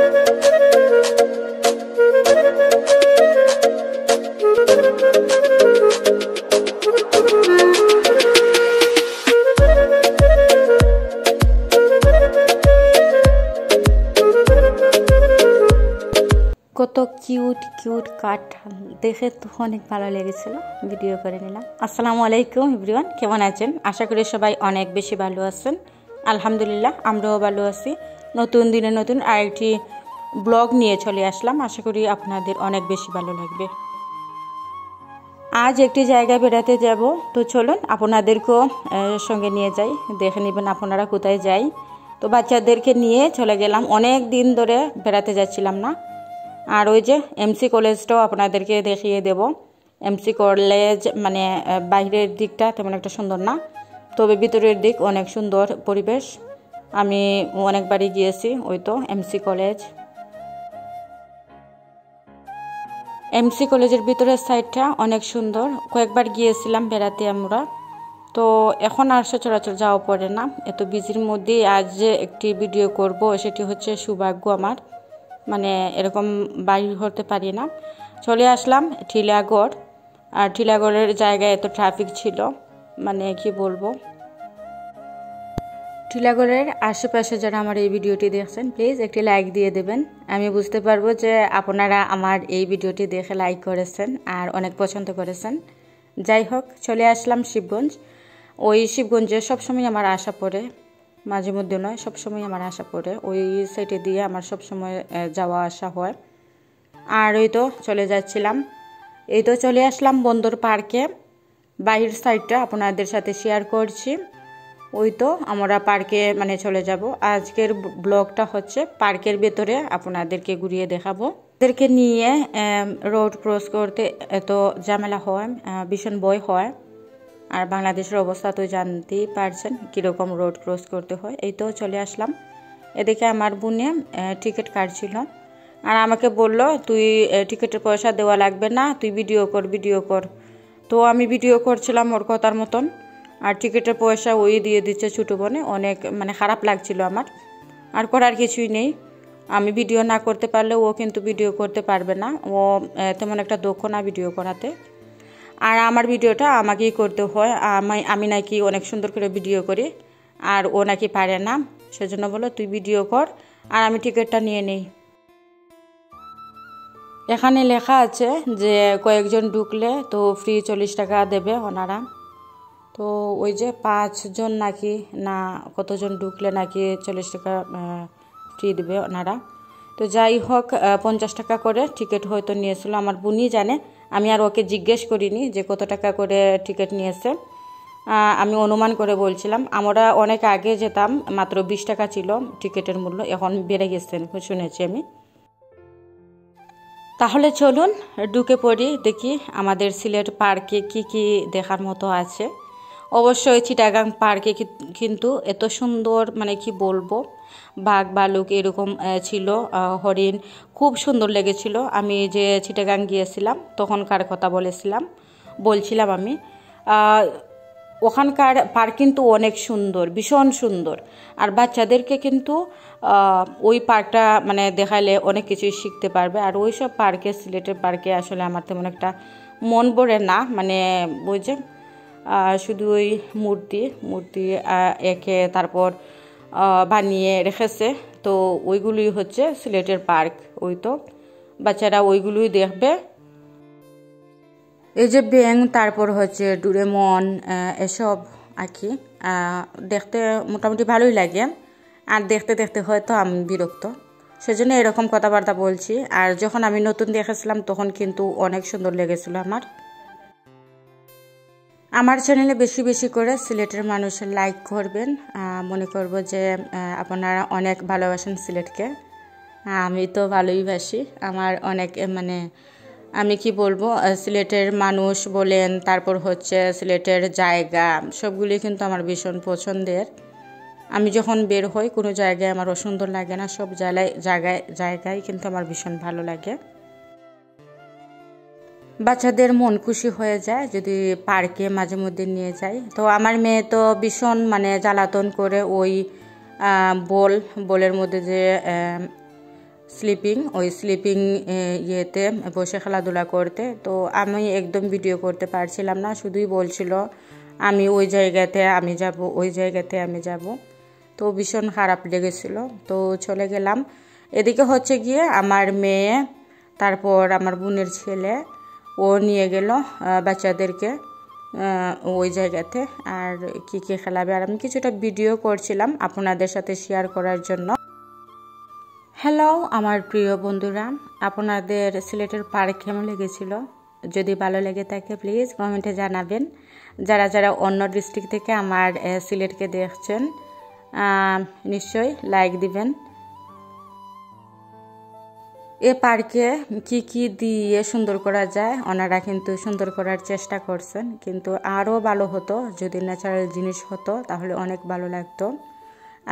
কত cute cute কাঁঠাল দেখে তো অনেক ভালো লেগেছিল, ভিডিও করে নিলাম। আসসালামু আলাইকুম এভরিওয়ান, কেমন আছেন? আশা করি সবাই অনেক বেশি ভালো আছেন। আলহামদুলিল্লাহ আমরাও ভালো আছি। নতুন দিনে নতুন আরেকটি ব্লগ নিয়ে চলে আসলাম, আশা করি আপনাদের অনেক বেশি ভালো লাগবে। আজ একটি জায়গায় বেড়াতে যাব, তো চলুন আপনাদেরকেও সঙ্গে নিয়ে যাই, দেখে নেবেন আপনারা কোথায় যাই। তো বাচ্চাদেরকে নিয়ে চলে গেলাম, অনেক দিন ধরে বেড়াতে যাচ্ছিলাম না। আর ওই যে এমসি কলেজটাও আপনাদেরকে দেখিয়ে দেব। এমসি কলেজ মানে বাইরের দিকটা তেমন একটা সুন্দর না, তবে ভিতরের দিক অনেক সুন্দর পরিবেশ। আমি অনেকবারই গিয়েছি ওই তো এমসি কলেজ। এমসি কলেজের ভিতরের সাইডটা অনেক সুন্দর, কয়েকবার গিয়েছিলাম বেড়াতে আমরা। তো এখন আর সচরাচর যাওয়া পড়ে না, এত বিজির মধ্যে আজ যে একটি ভিডিও করব সেটি হচ্ছে সৌভাগ্য আমার, মানে এরকম বাইর হতে পারি না। চলে আসলাম টিলাগড়, আর টিলাগড়ের জায়গায় এত ট্রাফিক ছিল মানে কি বলবো। টিলাগড়ের আশেপাশে যারা আমার এই ভিডিওটি দেখছেন প্লিজ একটি লাইক দিয়ে দেবেন, আমি বুঝতে পারবো যে আপনারা আমার এই ভিডিওটি দেখে লাইক করেছেন আর অনেক পছন্দ করেছেন। যাই হোক, চলে আসলাম শিবগঞ্জ। ওই শিবগঞ্জে সবসময় আমার আশা পড়ে, মাঝে মধ্যে নয়, সবসময় আমার আশা পড়ে ওই সাইডে দিয়ে আমার সবসময় যাওয়া আসা হয়। আর ওই তো চলে যাচ্ছিলাম, এই তো চলে আসলাম বন্দর পার্কে। বাহির সাইডটা আপনাদের সাথে শেয়ার করছি। ওই তো আমরা পার্কে মানে চলে যাব। আজকের ব্লগটা হচ্ছে পার্কের ভেতরে আপনাদেরকে ঘুরিয়ে দেখাবো। এদেরকে নিয়ে রোড ক্রস করতে এত ঝামেলা হয়, ভীষণ ভয় হয়। আর বাংলাদেশের অবস্থা তো জানতেই পারছেন কীরকম রোড ক্রস করতে হয়। এই তো চলে আসলাম। এদিকে আমার বোনে টিকিট কাটছিল, আর আমাকে বলল তুই টিকিটের পয়সা দেওয়া লাগবে না, তুই ভিডিও কর। তো আমি ভিডিও করছিলাম ওর কথার মতন, আর টিকিটের পয়সা ওই দিয়ে দিচ্ছে ছোটো বোনে। অনেক মানে খারাপ লাগছিল আমার, আর করার কিছুই নেই। আমি ভিডিও না করতে পারলে ও কিন্তু ভিডিও করতে পারবে না, ও তেমন একটা দক্ষ না ভিডিও করাতে। আর আমার ভিডিওটা আমাকেই করতে হয়, আমি নাকি অনেক সুন্দর করে ভিডিও করি, আর ও নাকি পারে না। সেজন্য বলো তুই ভিডিও কর আর আমি টিকিটটা নিয়ে নেই। এখানে লেখা আছে যে কয়েকজন ঢুকলে তো ফ্রি 40 টাকা দেবে ওনারা। তো ওই যে 5 জন নাকি না কতজন ঢুকলে নাকি 40 টাকা ফ্রি দেবে ওনারা। তো যাই হোক 50 টাকা করে টিকিট হয়তো নিয়েছিল, আমার বোনই জানে, আমি আর ওকে জিজ্ঞেস করিনি যে কত টাকা করে টিকিট নিয়েছে। আমি অনুমান করে বলছিলাম। আমরা অনেক আগে যেতাম মাত্র 20 টাকা ছিল টিকিটের মূল্য, এখন বেড়ে গেছে শুনেছি আমি। তাহলে চলুন ঢুকে পড়ি, দেখি আমাদের সিলেট পার্কে কি কি দেখার মতো আছে। অবশ্যই চিটাগাং পার্কে কিন্তু এত সুন্দর মানে কি বলবো, বাঘ ভালুক এরকম ছিল, হরিণ খুব সুন্দর লেগেছিল। আমি যে চিটাগাং গিয়েছিলাম তখনকার কথা বলছিলাম আমি। ওখানকার পার্ক কিন্তু অনেক সুন্দর, ভীষণ সুন্দর। আর বাচ্চাদেরকে কিন্তু ওই পার্কটা মানে দেখালে অনেক কিছুই শিখতে পারবে। আর ওই সব পার্কে, সিলেটের পার্কে আসলে আমার তেমন একটা মন ভরে না, মানে ওই যে শুধু ওই মূর্তি এঁকে তারপর বানিয়ে রেখেছে, তো ওইগুলোই হচ্ছে সিলেটের পার্ক। ওই তো বাচ্চারা ওইগুলোই দেখবে। এই যে ব্যাঙ, তারপর হচ্ছে ডোরেমন, এসব আর কি দেখতে মোটামুটি ভালোই লাগে। আর দেখতে দেখতে হয়তো আমি বিরক্ত, সেজন্য এরকম কথাবার্তা বলছি। আর যখন আমি নতুন দেখেছিলাম তখন কিন্তু অনেক সুন্দর লেগেছিল আমার চ্যানেলে বেশি বেশি করে সিলেটের মানুষের লাইক করবেন, মনে করব যে আপনারা অনেক ভালোবাসেন সিলেটকে। আমি তো ভালোই বাসি, আমার অনেক মানে আমি কি বলবো, সিলেটের মানুষ বলেন, তারপর হচ্ছে সিলেটের জায়গা, সবগুলি কিন্তু আমার ভীষণ পছন্দের। আমি যখন বের হই কোনো জায়গায় আমার অসুন্দর লাগে না, সব জায়গায় কিন্তু আমার ভীষণ ভালো লাগে। বাচ্চাদের মন খুশি হয়ে যায় যদি পার্কে মাঝে মধ্যে নিয়ে যাই। তো আমার মেয়ে তো ভীষণ মানে জ্বালাতন করে ওই বলের মধ্যে যে ওই স্লিপিং ইয়েতে বসে খেলাধুলা করতে। তো আমি একদম ভিডিও করতে পারছিলাম না, শুধুই বলছিল আমি ওই জায়গাতে আমি যাব, ওই জায়গাতে আমি যাব। তো ভীষণ খারাপ লেগেছিল। তো চলে গেলাম। এদিকে হচ্ছে গিয়ে আমার মেয়ে, তারপর আমার বোনের ছেলে, ও নিয়ে গেল বাচ্চাদেরকে ওই জায়গাতে। আর কি কি খেলাবে, আর আমি কিছুটা ভিডিও করছিলাম আপনাদের সাথে শেয়ার করার জন্য। হ্যালো আমার প্রিয় বন্ধুরা, আপনাদের সিলেটের পার্ক কেমন লেগেছিল? যদি ভালো লেগে থাকে প্লিজ কমেন্টে জানাবেন। যারা যারা অন্য ডিস্ট্রিক্ট থেকে আমার সিলেটকে দেখছেন নিশ্চয়ই লাইক দিবেন। এ পার্কে কি কি দিয়ে সুন্দর করা যায় ওনারা কিন্তু সুন্দর করার চেষ্টা করছেন, কিন্তু আরও ভালো হতো যদি ন্যাচারাল জিনিস হতো, তাহলে অনেক ভালো লাগতো।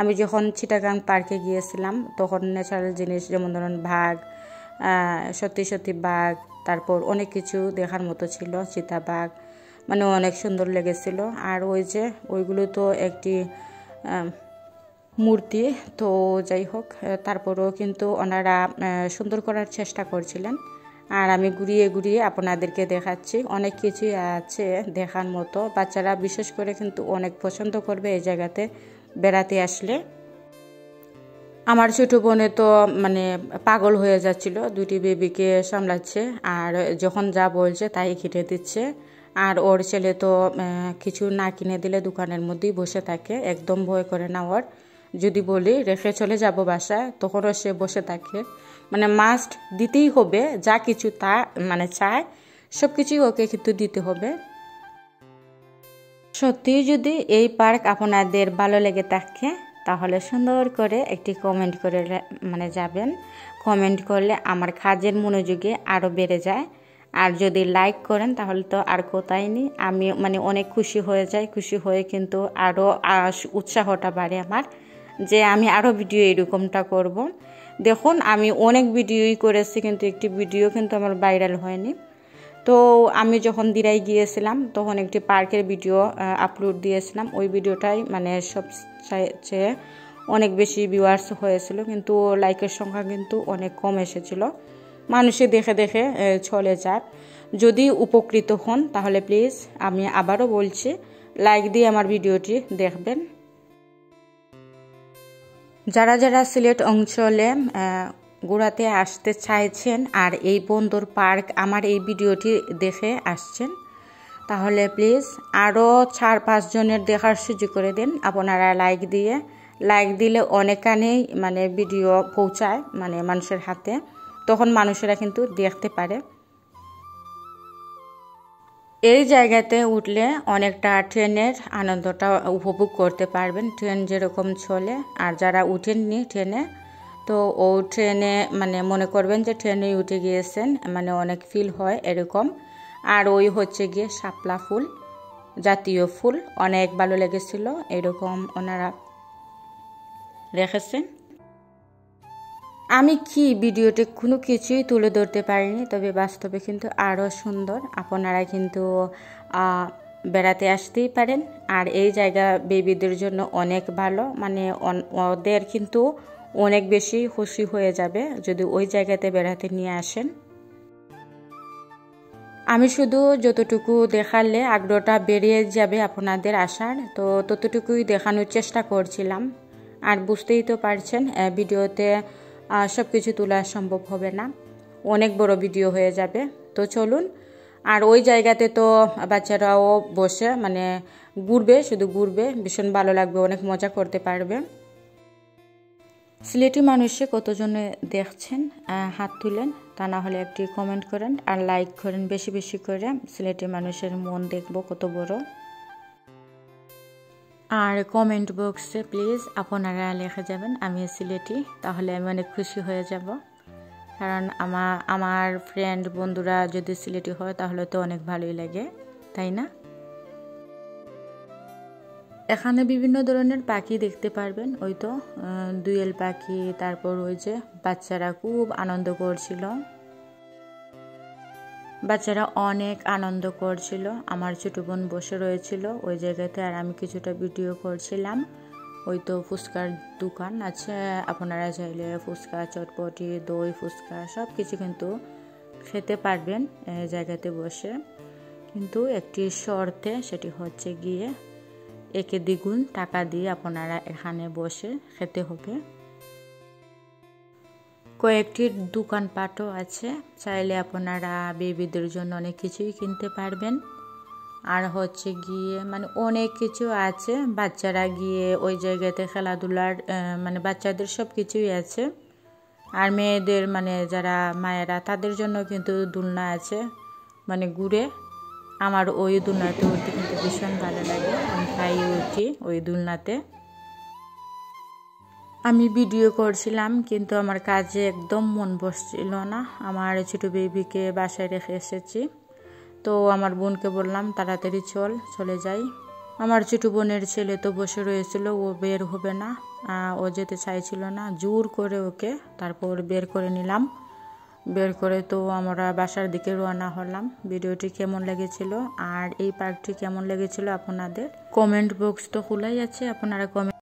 আমি যখন চিটাগাং পার্কে গিয়েছিলাম তখন ন্যাচারাল জিনিস যেমন ধরুন বাঘ, সত্যি সত্যি বাঘ, তারপর অনেক কিছু দেখার মতো ছিল, চিতাবাঘ, মানে অনেক সুন্দর লেগেছিল। আর ওই যে ওইগুলো তো একটি মূর্তি, তো যাই হোক তারপরেও কিন্তু ওনারা সুন্দর করার চেষ্টা করছিলেন। আর আমি ঘুরিয়ে ঘুরিয়ে আপনাদেরকে দেখাচ্ছি, অনেক কিছুই আছে দেখার মতো। বাচ্চারা বিশেষ করে কিন্তু অনেক পছন্দ করবে এই জায়গাতে বেড়াতে আসলে। আমার ছোটো বোনে তো মানে পাগল হয়ে যাচ্ছিল, দুটি বেবিকে সামলাচ্ছে আর যখন যা বলছে তাই কিনে দিচ্ছে। আর ওর ছেলে তো কিছু না কিনে দিলে দোকানের মধ্যেই বসে থাকে, একদম ভয় করে না ওর। যদি বলি রেখে চলে যাব বাসায়, তখনও সে বসে থাকে, মানে মাস্ট দিতেই হবে, যা কিছু তা মানে চায় সব কিছুই ওকে কিন্তু দিতে হবে। সত্যি যদি এই পার্ক আপনাদের ভালো লেগে থাকে তাহলে সুন্দর করে একটি কমেন্ট করে মানে যাবেন। কমেন্ট করলে আমার কাজের মনোযোগে আরও বেড়ে যায়। আর যদি লাইক করেন তাহলে তো আর কোথায় নেই, আমি মানে অনেক খুশি হয়ে যাই। খুশি হয়ে কিন্তু আরও উৎসাহটা বাড়ে আমার, যে আমি আরও ভিডিও এরকমটা করব। দেখুন আমি অনেক ভিডিওই করেছি, কিন্তু একটি ভিডিও কিন্তু আমার ভাইরাল হয়নি। তো আমি যখন দিরাই গিয়েছিলাম তখন একটি পার্কের ভিডিও আপলোড দিয়েছিলাম, ওই ভিডিওটাই মানে সবচেয়ে অনেক বেশি ভিউয়ার্স হয়েছিল, কিন্তু লাইকের সংখ্যা কিন্তু অনেক কম এসেছিল। মানুষে দেখে দেখে চলে যায়। যদি উপকৃত হন তাহলে প্লিজ আমি আবারও বলছি লাইক দিয়ে আমার ভিডিওটি দেখবেন। যারা যারা সিলেট অঞ্চলে ঘোরাতে আসতে চাইছেন আর এই বন্দর পার্ক আমার এই ভিডিওটি দেখে আসছেন, তাহলে প্লিজ আরও 4-5 জনের দেখার সুযোগ করে দিন আপনারা লাইক দিলে অনেকখানেই মানে ভিডিও পৌঁছায় মানে মানুষের হাতে, তখন মানুষেরা কিন্তু দেখতে পারে। এই জায়গাতে উঠলে অনেকটা ট্রেনের আনন্দটা উপভোগ করতে পারবেন, ট্রেন যেরকম চলে। আর যারা উঠেননি ট্রেনে, তো ও ট্রেনে মানে মনে করবেন যে ট্রেনেই উঠে গিয়েছেন, মানে অনেক ফিল হয় এরকম। আর ওই হচ্ছে গিয়ে শাপলা ফুল, জাতীয় ফুল, অনেক ভালো লেগেছিল, এরকম ওনারা রেখেছেন। আমি কি ভিডিওতে কোনো কিছুই তুলে ধরতে পারিনি, তবে বাস্তবে কিন্তু আরও সুন্দর। আপনারা কিন্তু বেড়াতে আসতেই পারেন। আর এই জায়গা বেবিদের জন্য অনেক ভালো, মানে ওদের কিন্তু অনেক বেশি খুশি হয়ে যাবে যদি ওই জায়গাতে বেড়াতে নিয়ে আসেন। আমি শুধু যতটুকু দেখালে আগ্রহটা বেরিয়ে যাবে আপনাদের আসার, তো ততটুকুই দেখানোর চেষ্টা করছিলাম। আর বুঝতেই তো পারছেন ভিডিওতে সব কিছু তোলা সম্ভব হবে না, অনেক বড় ভিডিও হয়ে যাবে। তো চলুন, আর ওই জায়গাতে তো বাচ্চারাও বসে মানে ঘুরবে, শুধু ঘুরবে, ভীষণ ভালো লাগবে, অনেক মজা করতে পারবে। সিলেটি মানুষে কতজনে দেখছেন হাত তুলেন, তা না হলে একটি কমেন্ট করেন আর লাইক করেন বেশি বেশি করে। সিলেটি মানুষের মন দেখবো কত বড়। আর কমেন্ট বক্সে প্লিজ আপনারা লিখে যাবেন আমি সিলেটি, তাহলে আমি অনেক খুশি হয়ে যাব। কারণ আমার ফ্রেন্ড বন্ধুরা যদি সিলেটি হয় তাহলে তো অনেক ভালোই লাগে, তাই না? এখানে বিভিন্ন ধরনের পাখি দেখতে পারবেন, ওই তো দুয়েল পাখি, তারপর ওই যে বাচ্চারা খুব আনন্দ করছিল, বাচ্চারা অনেক আনন্দ করছিল। আমার ছোট বোন বসে রয়েছিল ওই জায়গাতে, আর আমি কিছুটা ভিডিও করছিলাম। ওই তো ফুচকার দোকান আছে, আপনারা চাইলে ফুচকা, চটপটি, দই, ফুচকা সব কিছু কিন্তু খেতে পারবেন এই জায়গাতে বসে, কিন্তু একটি শর্তে, সেটি হচ্ছে গিয়ে একে দ্বিগুণ টাকা দিয়ে আপনারা এখানে বসে খেতে হবে। কয়েকটি দোকানপাটও আছে, চাইলে আপনারা বেবিদের জন্য অনেক কিছুই কিনতে পারবেন। আর হচ্ছে গিয়ে মানে অনেক কিছু আছে, বাচ্চারা গিয়ে ওই জায়গাতে খেলাধুলার মানে বাচ্চাদের সব কিছুই আছে। আর মেয়েদের মানে যারা মায়েরা তাদের জন্য কিন্তু দোলনা আছে, মানে ঘুরে। আমার ওই দোলনাতে উঠতে কিন্তু ভীষণ ভালো লাগে, আমি প্রায় উঠি ওই দোলনাতে। আমি ভিডিও করছিলাম কিন্তু আমার কাজে একদম মন বসছিল না, আমার ছোটো বেবিকে বাসায় রেখে এসেছি। তো আমার বোনকে বললাম তাড়াতাড়ি চলে যাই। আমার ছোটো বোনের ছেলে তো বসে রয়েছিল, ও বের হবে না, ও যেতে চাইছিল না, জোর করে ওকে তারপর বের করে নিলাম। বের করে তো আমরা বাসার দিকে রওনা হলাম। ভিডিওটি কেমন লেগেছিল আর এই পার্কটি কেমন লেগেছিল আপনাদের, কমেন্ট বক্স তো খোলাই আছে, আপনারা কমেন্ট